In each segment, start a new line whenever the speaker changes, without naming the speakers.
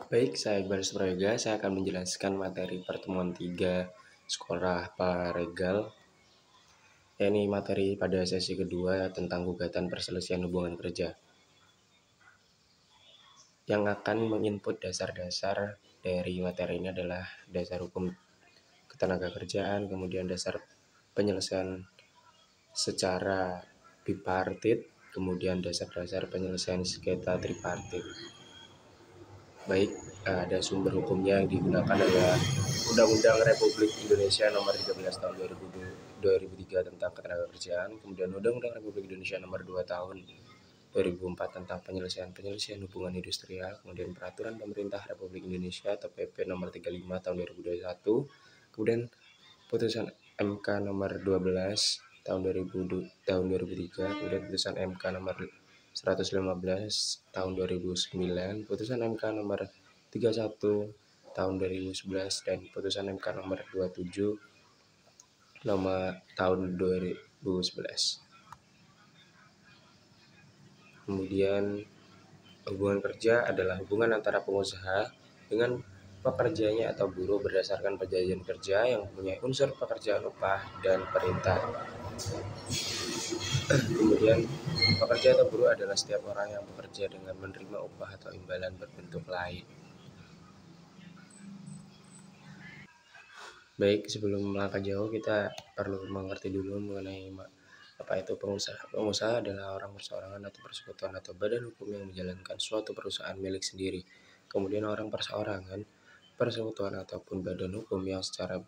Baik, saya Iqbal Prayoga. Saya akan menjelaskan materi pertemuan 3 Sekolah Pararegal. Ini materi pada sesi kedua tentang gugatan perselisihan hubungan kerja. Yang akan menginput dasar-dasar dari materi ini adalah dasar hukum ketenagakerjaan, kemudian dasar penyelesaian secara bipartit, kemudian dasar-dasar penyelesaian sengketa tripartit. Baik, ada sumber hukumnya yang digunakan adalah Undang-Undang Republik Indonesia Nomor 13 Tahun 2003 tentang Ketenagakerjaan, kemudian Undang-Undang Republik Indonesia Nomor 2 Tahun 2004 tentang penyelesaian hubungan industrial, kemudian Peraturan Pemerintah Republik Indonesia atau PP Nomor 35 Tahun 2021, kemudian Putusan MK Nomor 12 Tahun 2003, kemudian Putusan MK Nomor 115 tahun 2009, Putusan MK Nomor 31 tahun 2011, dan Putusan MK Nomor 27 nomor tahun 2011. Kemudian hubungan kerja adalah hubungan antara pengusaha dengan pekerjanya atau buruh berdasarkan perjanjian kerja yang mempunyai unsur pekerjaan, upah, dan perintah. Kemudian pekerja atau buruh adalah setiap orang yang bekerja dengan menerima upah atau imbalan berbentuk lain. Baik, sebelum melangkah jauh kita perlu mengerti dulu mengenai apa itu pengusaha. Pengusaha adalah orang perseorangan atau persekutuan atau badan hukum yang menjalankan suatu perusahaan milik sendiri. Kemudian orang perseorangan, persekutuan ataupun badan hukum yang secara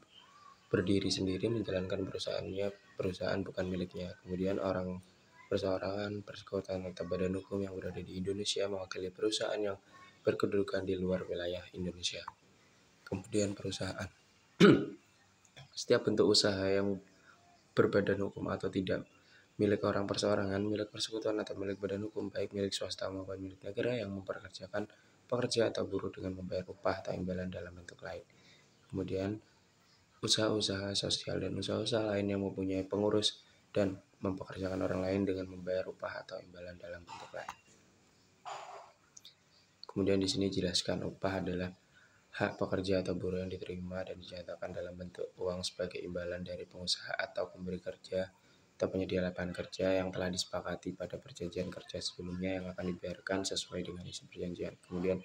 berdiri sendiri menjalankan perusahaan bukan miliknya. Kemudian orang perseorangan, persekutuan atau badan hukum yang berada di Indonesia mewakili perusahaan yang berkedudukan di luar wilayah Indonesia. Kemudian perusahaan. Setiap bentuk usaha yang berbadan hukum atau tidak milik orang perseorangan, milik persekutuan atau milik badan hukum, baik milik swasta maupun milik negara yang memperkerjakan pekerja atau buruh dengan membayar upah atau imbalan dalam bentuk lain. Kemudian usaha-usaha sosial dan usaha-usaha lain yang mempunyai pengurus dan mempekerjakan orang lain dengan membayar upah atau imbalan dalam bentuk lain. Kemudian di sini jelaskan upah adalah hak pekerja atau buruh yang diterima dan dinyatakan dalam bentuk uang sebagai imbalan dari pengusaha atau pemberi kerja atau penyedia lapangan kerja yang telah disepakati pada perjanjian kerja sebelumnya yang akan dibayarkan sesuai dengan isi perjanjian. Kemudian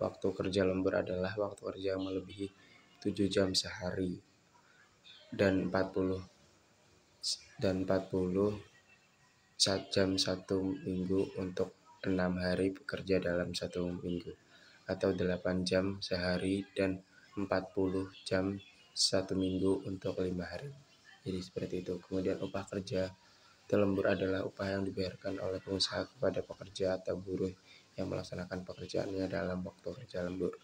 waktu kerja lembur adalah waktu kerja yang melebihi 7 jam sehari dan 40 jam satu minggu untuk 6 hari bekerja dalam satu minggu, atau 8 jam sehari dan 40 jam satu minggu untuk 5 hari. Jadi seperti itu. Kemudian upah kerja lembur adalah upah yang dibayarkan oleh pengusaha kepada pekerja atau buruh yang melaksanakan pekerjaannya dalam waktu kerja lembur.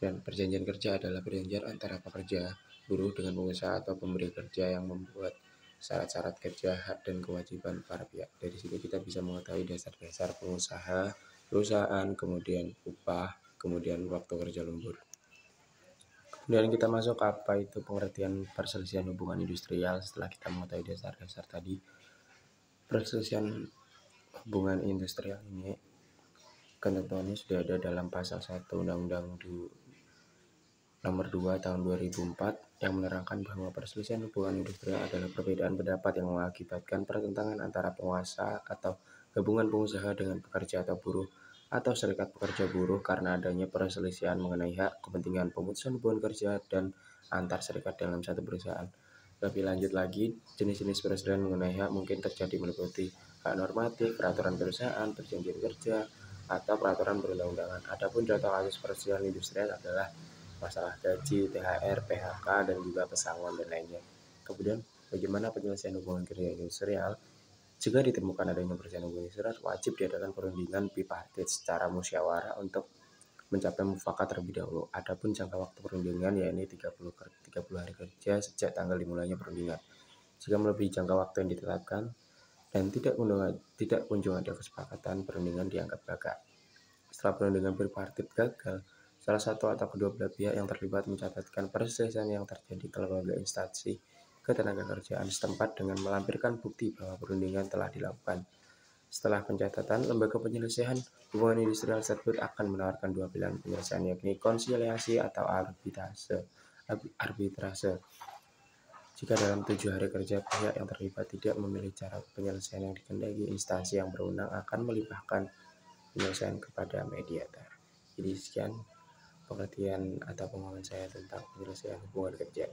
Dan perjanjian kerja adalah perjanjian antara pekerja, buruh dengan pengusaha atau pemberi kerja yang membuat syarat-syarat kerja, hak dan kewajiban para pihak. Dari sini kita bisa mengetahui dasar-dasar pengusaha, perusahaan, kemudian upah, kemudian waktu kerja lembur. Kemudian kita masuk ke apa itu pengertian perselisihan hubungan industrial. Setelah kita mengetahui dasar-dasar tadi, perselisihan hubungan industrial ini ketentuannya sudah ada dalam pasal 1 Undang-Undang Nomor 2 Tahun 2004 yang menerangkan bahwa perselisihan hubungan industrial adalah perbedaan pendapat yang mengakibatkan pertentangan antara penguasa atau gabungan pengusaha dengan pekerja atau buruh atau serikat pekerja buruh karena adanya perselisihan mengenai hak, kepentingan, pemutusan hubungan kerja, dan antar serikat dalam satu perusahaan. Lebih lanjut lagi, jenis-jenis perselisihan mengenai hak mungkin terjadi meliputi hak normatif, peraturan perusahaan, perjanjian kerja, atau peraturan perundang-undangan. Adapun contoh kasus perselisihan industrial adalah masalah gaji, THR, PHK, dan juga pesangon dan lainnya. Kemudian bagaimana penyelesaian hubungan kerja industrial? Jika ditemukan adanya perselisihan hubungan industrial, wajib diadakan perundingan bipartit secara musyawarah untuk mencapai mufakat terlebih dahulu. Adapun jangka waktu perundingan yaitu 30 hari kerja sejak tanggal dimulainya perundingan. Jika melebihi jangka waktu yang ditetapkan dan tidak kunjung ada kesepakatan, perundingan dianggap gagal. Setelah perundingan bipartit gagal, salah satu atau kedua belah pihak yang terlibat mencatatkan perselisihan yang terjadi ke lembaga instansi ketenagakerjaan setempat dengan melampirkan bukti bahwa perundingan telah dilakukan. Setelah pencatatan, lembaga penyelesaian hubungan industrial tersebut akan menawarkan dua pilihan penyelesaian, yakni konsiliasi atau arbitrase. Jika dalam 7 hari kerja pihak yang terlibat tidak memilih cara penyelesaian yang dikehendaki, instansi yang berwenang akan melimpahkan penyelesaian kepada mediator. Jadi sekian pengertian atau pemahaman saya tentang penyelesaian hubungan kerja.